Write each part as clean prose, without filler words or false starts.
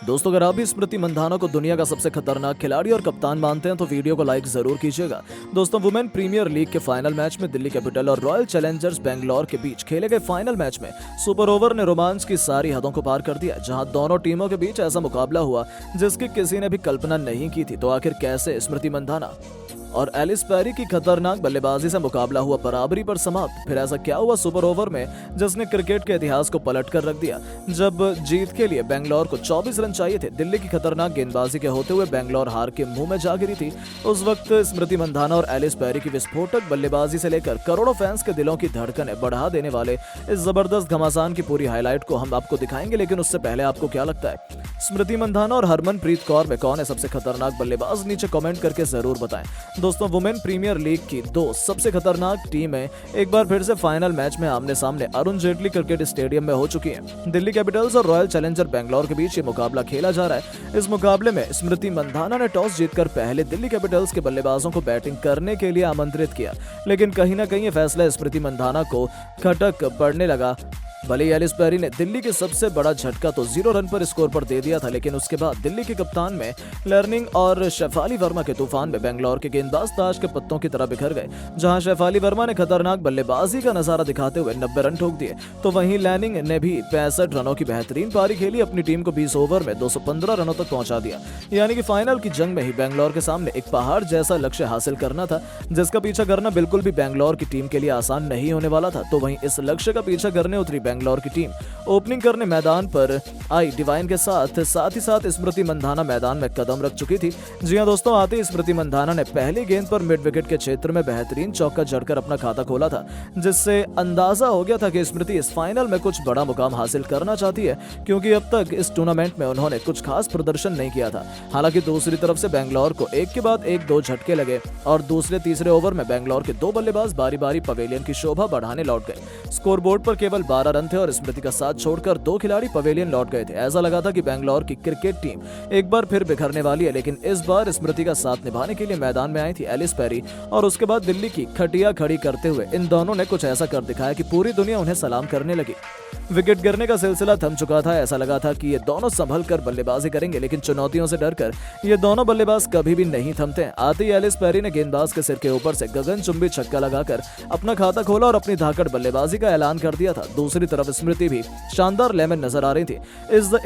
दोस्तों, अगर आप भी स्मृति मंधाना को दुनिया का सबसे खतरनाक खिलाड़ी और कप्तान मानते हैं तो वीडियो को लाइक जरूर कीजिएगा। दोस्तों, वुमेन प्रीमियर लीग के फाइनल मैच में दिल्ली कैपिटल और रॉयल चैलेंजर्स बेंगलोर के बीच खेले गए फाइनल मैच में सुपर ओवर ने रोमांच की सारी हदों को पार कर दिया। जहां दोनों टीमों के बीच ऐसा मुकाबला हुआ जिसकी किसी ने भी कल्पना नहीं की थी। तो आखिर कैसे स्मृति मंधाना और एलिस पेरी की खतरनाक बल्लेबाजी से मुकाबला हुआ बराबरी पर समाप्त। फिर ऐसा क्या हुआ सुपर ओवर में जिसने क्रिकेट के इतिहास को पलट कर रख दिया। जब जीत के लिए बेंगलोर को 24 रन चाहिए थे, दिल्ली की खतरनाक गेंदबाजी के होते हुए बेंगलोर हार के मुंह में जा गिरी थी। उस वक्त स्मृति मंधाना और एलिस पेरी की विस्फोटक बल्लेबाजी से लेकर करोड़ों फैंस के दिलों की धड़कनें बढ़ा देने वाले इस जबरदस्त घमासान की पूरी हाईलाइट को हम आपको दिखाएंगे। लेकिन उससे पहले आपको क्या लगता है, स्मृति मंधाना और हरमनप्रीत कौर में कौन है सबसे खतरनाक बल्लेबाज? नीचे कमेंट करके जरूर बताएं। दोस्तों, वुमेन प्रीमियर लीग की दो सबसे खतरनाक टीमें एक बार फिर से फाइनल मैच में आमने सामने अरुण जेटली क्रिकेट स्टेडियम में हो चुकी हैं। दिल्ली कैपिटल्स और रॉयल चैलेंजर बेंगलोर के बीच ये मुकाबला खेला जा रहा है। इस मुकाबले में स्मृति मंधाना ने टॉस जीतकर पहले दिल्ली कैपिटल्स के बल्लेबाजों को बैटिंग करने के लिए आमंत्रित किया, लेकिन कहीं ना कहीं ये फैसला स्मृति मंधाना को खटक पड़ने लगा। भले ही एलिस पेरी ने दिल्ली के सबसे बड़ा झटका तो 0 रन पर स्कोर पर दे दिया था, लेकिन उसके बाद दिल्ली के कप्तान में लर्निंग और शेफाली वर्मा के तूफान में बेंगलोर के गेंदबाज ताश के पत्तों की तरह बिखर गए। जहां शेफाली वर्मा ने खतरनाक बल्लेबाजी का नजारा दिखाते हुए 90 रन ठोक दिए, तो वहीं लैनिंग ने भी 65 रनों की बेहतरीन पारी खेली। अपनी टीम को 20 ओवर में 215 रनों तक पहुंचा दिया। यानी कि फाइनल की जंग में ही बेंगलोर के सामने एक पहाड़ जैसा लक्ष्य हासिल करना था, जिसका पीछा करना बिल्कुल भी बेंगलोर की टीम के लिए आसान नहीं होने वाला था। तो वहीं इस लक्ष्य का पीछा करने उतरी बेंगलोर की टीम। ओपनिंग करने मैदान पर आई डिवाइन के साथ ही साथ स्मृति मंधाना मैदान में कदम रख चुकी थी। जी हां दोस्तों, आते ही स्मृति मंधाना ने पहली गेंद पर मिड विकेट के क्षेत्र में बेहतरीन चौका जड़कर अपना खाता खोला था, जिससे अंदाजा हो गया था कि स्मृति इस फाइनल में कुछ बड़ा मुकाम हासिल करना चाहती है, क्योंकि अब तक इस टूर्नामेंट में उन्होंने कुछ खास प्रदर्शन नहीं किया था। हालांकि दूसरी तरफ से बेंगलोर को एक के बाद एक 2 झटके लगे और दूसरे तीसरे ओवर में बेंगलोर के 2 बल्लेबाज बारी बारी पवेलियन की शोभा बढ़ाने लौट गए। स्कोरबोर्ड पर केवल 12 रन थे और स्मृति का साथ छोड़कर 2 खिलाड़ी पवेलियन लौट गए थे। ऐसा लगा था कि बेंगलोर की क्रिकेट टीम एक बार फिर बिखरने वाली है, लेकिन इस बार स्मृति का साथ निभाने के लिए मैदान में आई थी एलिस पेरी, और उसके बाद दिल्ली की खटिया खड़ी करते हुए इन दोनों ने कुछ ऐसा कर दिखाया कि पूरी दुनिया उन्हें सलाम करने लगी। विकेट गिरने का सिलसिला थम चुका था। ऐसा लगा था कि ये दोनों संभल कर बल्लेबाजी करेंगे, लेकिन चुनौतियों से डरकर ये दोनों बल्लेबाज कभी भी नहीं थमते। आते ही एलिस पेरी ने गेंदबाज के सिर के ऊपर से गगनचुंबी छक्का लगाकर अपना खाता खोला और अपनी धाकड़ बल्लेबाजी का ऐलान कर दिया था। दूसरी तरफ स्मृति भी शानदार लेमन नजर आ रही थी।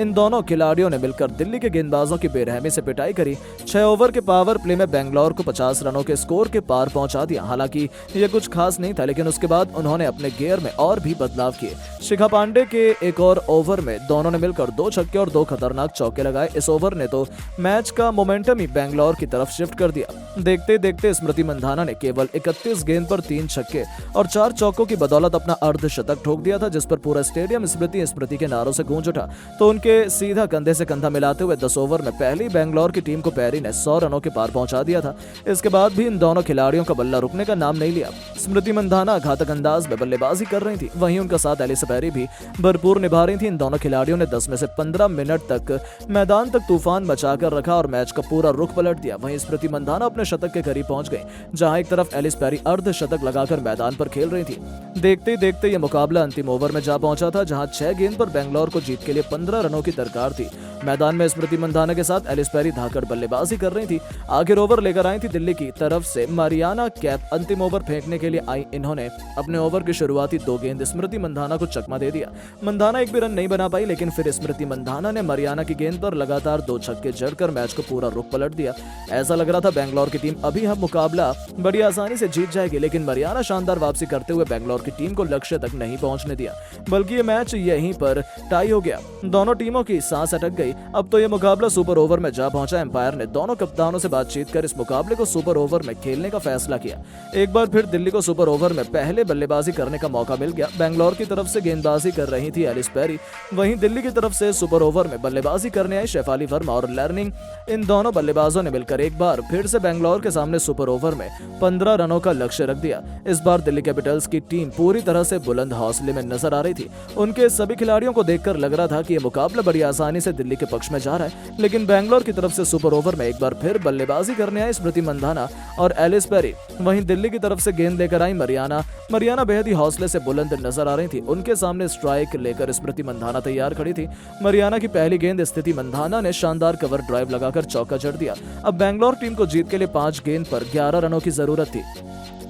इन दोनों खिलाड़ियों ने मिलकर दिल्ली के गेंदबाजों की बेरहमी से पिटाई करी। 6 ओवर के पावर प्ले में बेंगलोर को 50 रनों के स्कोर के पार पहुंचा दिया। हालांकि ये कुछ खास नहीं था, लेकिन उसके बाद उन्होंने अपने गियर में और भी बदलाव किए। शिखा पांडे के एक और ओवर में दोनों ने मिलकर 2 छक्के और 2 खतरनाक चौके लगाए। इस ओवर ने तो मैच का मोमेंटम ही बेंगलोर की तरफ शिफ्ट कर दिया। देखते देखते स्मृति मंधाना ने केवल 31 गेंद पर 3 छक्के और 4 चौकों की बदौलत अपना अर्धशतक ठोक दिया था, जिस पर पूरा स्टेडियम स्मृति स्मृति के नारों से गूंज उठा। तो उनके सीधा कंधे से कंधा मिलाते हुए 10 ओवर में पहली बेंगलोर की टीम को पेरी ने 100 रनों के पार पहुंचा दिया था। इसके बाद भी इन दोनों खिलाड़ियों का बल्ला रुकने का नाम नहीं लिया। स्मृति मंधाना घातक अंदाज में बल्लेबाजी कर रही थी, वहीं उनका साथ एलिस पेरी भी भरपूर निभा रही थी। इन दोनों खिलाड़ियों ने 10 में से 15 मिनट तक मैदान तक तूफान मचाकर रखा और मैच का पूरा रुख पलट दिया। वहीं स्मृति मंधाना अपने शतक के करीब पहुंच गई, जहां एक तरफ एलिस पेरी अर्धशतक लगाकर मैदान पर खेल रही थी। देखते ही देखते यह मुकाबला अंतिम ओवर में जा पहुंचा था, जहां 6 गेंद पर बेंगलोर को जीत के लिए 15 रनों की दरकार थी। मैदान में स्मृति मंधाना के साथ एलिस पेरी धाकड़ बल्लेबाजी कर रही थी। आखिर ओवर लेकर आई थी दिल्ली की तरफ से मारियाना कैप। अंतिम ओवर फेंकने के लिए आई इन्होंने अपने ओवर की शुरुआती 2 गेंद स्मृति मंधाना को चकमा दे दिया। मंधाना एक भी रन नहीं बना पाई, लेकिन फिर स्मृति मंधाना ने मारियाना की गेंद पर लगातार 2 छक्के जड़कर मैच को पूरा रुख पलट दिया। ऐसा लग रहा था बेंगलोर की टीम अभी हम मुकाबला बड़ी आसानी से जीत जाएगी, लेकिन मारियाना शानदार वापसी करते हुए बेंगलोर की टीम को लक्ष्य तक नहीं पहुंचने दिया, बल्कि ये मैच यहीं पर टाई हो गया। दोनों टीमों की सांस अटक गई। अब तो ये मुकाबला सुपर ओवर में जा पहुंचा। एम्पायर ने दोनों कप्तानों से बातचीत कर इस मुकाबले को सुपर ओवर में खेलने का फैसला किया। एक बार फिर दिल्ली को सुपर ओवर में पहले बल्लेबाजी करने का मौका मिल गया। बेंगलोर की तरफ से गेंदबाजी कर रही थी एलिस पेरी, वहीं दिल्ली की तरफ से सुपर ओवर में बल्लेबाजी करने आई शेफाली वर्मा और लर्निंग। इन दोनों बल्लेबाजों ने मिलकर एक बार फिर से बेंगलोर के सामने सुपर ओवर में 15 रनों का लक्ष्य रख दिया। इस बार दिल्ली कैपिटल्स की टीम पूरी तरह से बुलंद हौसले में नजर आ रही थी। उनके सभी खिलाड़ियों को देखकर लग रहा था कि यह मुकाबला बड़ी आसानी से दिल्ली के पक्ष में जा रहा है, लेकिन बेंगलोर की तरफ से सुपर ओवर में एक बार फिर बल्लेबाजी करने आई स्मृति मंधाना और एलिस पेरी। वहीं दिल्ली की तरफ से गेंद लेकर आई मारियाना बेहद ही हौसले से बुलंद नजर आ रही थी। उनके सामने स्ट्राइक स्ट्राइक लेकर स्मृति मंधाना तैयार खड़ी थी। मरियाना की पहली गेंद स्थिति मंधाना ने शानदार कवर ड्राइव लगाकर चौका जड़ दिया। अब बेंगलोर टीम को जीत के लिए 5 गेंद पर 11 रनों की जरूरत थी।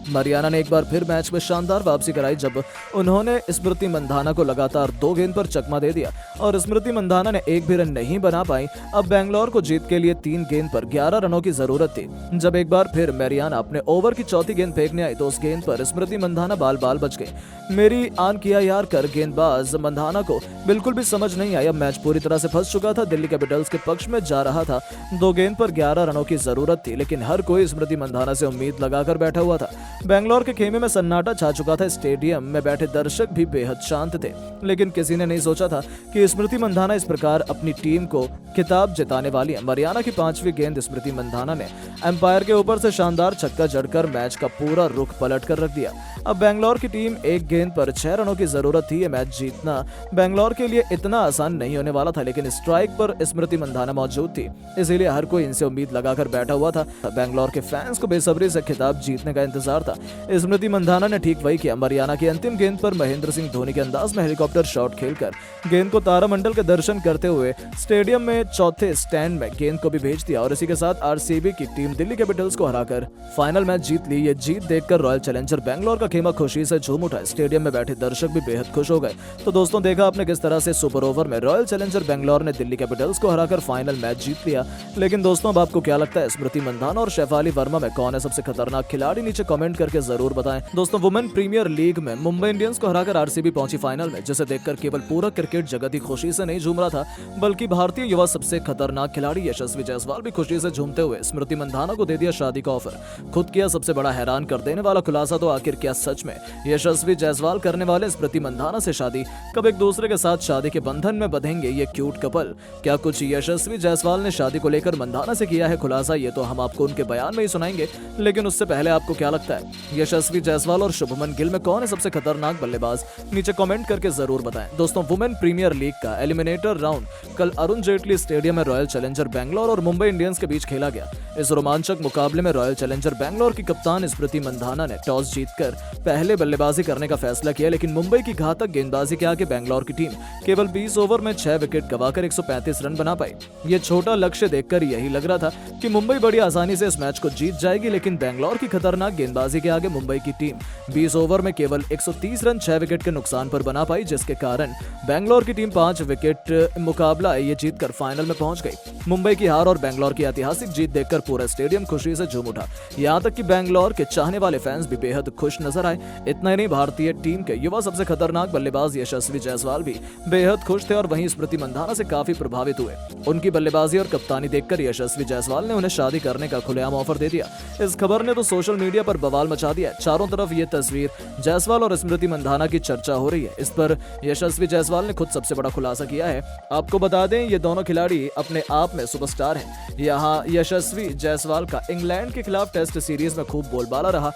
मरियाना ने एक बार फिर मैच में शानदार वापसी कराई जब उन्होंने स्मृति मंधाना को लगातार 2 गेंद पर चकमा दे दिया और स्मृति मंधाना ने एक भी रन नहीं बना पाई। अब बेंगलोर को जीत के लिए 3 गेंद पर 11 रनों की जरूरत थी। जब एक बार फिर मरियाना अपने ओवर की चौथी गेंद फेंकने आई तो उस गेंद पर स्मृति मंधाना बाल बाल बच गई। मेरी आन किया यार कर गेंदबाज मंधाना को बिल्कुल भी समझ नहीं आई। अब मैच पूरी तरह से फंस चुका था। दिल्ली कैपिटल्स के पक्ष में जा रहा था। 2 गेंद पर 11 रनों की जरूरत थी, लेकिन हर कोई स्मृति मंधाना से उम्मीद लगाकर बैठा हुआ था। बेंगलोर के खेमे में सन्नाटा छा चुका था। स्टेडियम में बैठे दर्शक भी बेहद शांत थे, लेकिन किसी ने नहीं सोचा था कि स्मृति मंधाना इस प्रकार अपनी टीम को खिताब जिताने वाली है। मरियाना की 5वीं गेंद स्मृति मंधाना ने एम्पायर के ऊपर से शानदार छक्का जड़कर मैच का पूरा रुख पलट कर रख दिया। अब बेंगलोर की टीम 1 गेंद पर 6 रनों की जरूरत थी। ये मैच जीतना बेंगलोर के लिए इतना आसान नहीं होने वाला था, लेकिन स्ट्राइक पर स्मृति मंधाना मौजूद थी, इसीलिए हर कोई इनसे उम्मीद लगाकर बैठा हुआ था। बेंगलोर के फैंस को बेसब्री से खिताब जीतने का इंतजार था। स्मृति मंधाना ने ठीक वही किया। मरियाना की अंतिम गेंद पर महेंद्र सिंह धोनी के अंदाज में हेलीकॉप्टर शॉट खेलकर गेंद को तारामंडल के दर्शन करते हुए स्टेडियम में चौथे स्टैंड में गेंद को भी भेज दिया और इसी के साथ आरसीबी की टीम दिल्ली कैपिटल्स को हराकर फाइनल मैच जीत ली। ये जीत देखकर रॉयल चैलेंजर बेंगलोर का खेमा खुशी से झूम उठा। स्टेडियम में बैठे दर्शक भी बेहद खुश हो गए। तो दोस्तों, देखा आपने किस तरह से सुपर ओवर में रॉयल चैलेंजर बेंगलोर ने दिल्ली कैपिटल्स को हराकर फाइनल मैच जीत लिया। लेकिन दोस्तों, अब आपको क्या लगता है, स्मृति मंधाना और शेफाली वर्मा में कौन है सबसे खतरनाक खिलाड़ी? नीचे कमेंट करके जरूर बताएं। दोस्तों, वुमेन प्रीमियर लीग में मुंबई इंडियंस को हराकर आरसीबी पहुंची फाइनल में, जिसे देखकर केवल पूरा क्रिकेट जगत ही खुशी से नहीं झूम रहा था, बल्कि भारतीय युवा सबसे खतरनाक खिलाड़ी यशस्वी जायसवाल भी खुशी से झूमते हुए स्मृति मंधाना को दे दिया शादी का ऑफर। खुद किया सबसे बड़ा हैरान कर देने वाला खुलासा। तो आखिर क्या सच में यशस्वी जायसवाल करने वाले स्मृति मंधाना से शादी? कब एक दूसरे के साथ शादी के बंधन में बंधेंगे ये क्यूट कपल? क्या कुछ यशस्वी जायसवाल ने शादी को लेकर मंधाना से किया है खुलासा? ये तो हम आपको उनके बयान में ही सुनाएंगे, लेकिन उससे पहले आपको क्या लगता है, यशस्वी जायसवाल और शुभमन गिल में कौन है सबसे खतरनाक बल्लेबाज? नीचे कमेंट करके जरूर बताएं। दोस्तों, वुमेन प्रीमियर लीग का एलिमिनेटर राउंड कल अरुण जेटली स्टेडियम में रॉयल चैलेंजर बेंगलोर और मुंबई इंडियंस के बीच खेला गया। इस रोमांचक मुकाबले में रॉयल चैलेंजर बेंगलोर की कप्तान स्मृति मंधाना ने टॉस जीतकर पहले बल्लेबाजी करने का फैसला किया, लेकिन मुंबई की घातक गेंदबाजी के आगे बेंगलोर की टीम केवल 20 ओवर में 6 विकेट गंवाकर 135 रन बना पाई। ये छोटा लक्ष्य देखकर यही लग रहा था कि मुंबई बड़ी आसानी से इस मैच को जीत जाएगी, लेकिन बेंगलोर की खतरनाक गेंदबाजी के आगे मुंबई की टीम 20 ओवर में केवल 130 रन 6 विकेट के नुकसान पर बना पाई, जिसके कारण बेंगलोर की टीम 5 विकेट मुकाबला ये जीतकर फाइनल में पहुंच गई। मुंबई की हार और बेंगलोर की ऐतिहासिक जीत देखकर पूरा स्टेडियम खुशी से झूम उठा। यहां तक कि बेंगलोर के चाहने वाले फैंस भी बेहद खुश नजर आए। इतना ही नहीं, भारतीय टीम के युवा सबसे खतरनाक बल्लेबाज यशस्वी जायसवाल भी बेहद खुश थे और वहीं स्मृति मंधाना से काफी प्रभावित हुए। उनकी बल्लेबाजी और कप्तानी देखकर यशस्वी जायसवाल ने उन्हें शादी करने का खुलेआम ऑफर दे दिया। इस खबर ने तो सोशल मीडिया पर बवाल मचा दिया। चारों तरफ ये तस्वीर जायसवाल और स्मृति मंधाना की चर्चा हो रही है। इस पर यशस्वी जायसवाल ने खुद सबसे बड़ा खुलासा किया है। आपको बता दें, ये दोनों खिलाड़ी अपने आप में सुपरस्टार हैं। यहाँ यशस्वी जायसवाल का इंग्लैंड के खिलाफ टेस्ट सीरीज में खूब बोलबाला रहा।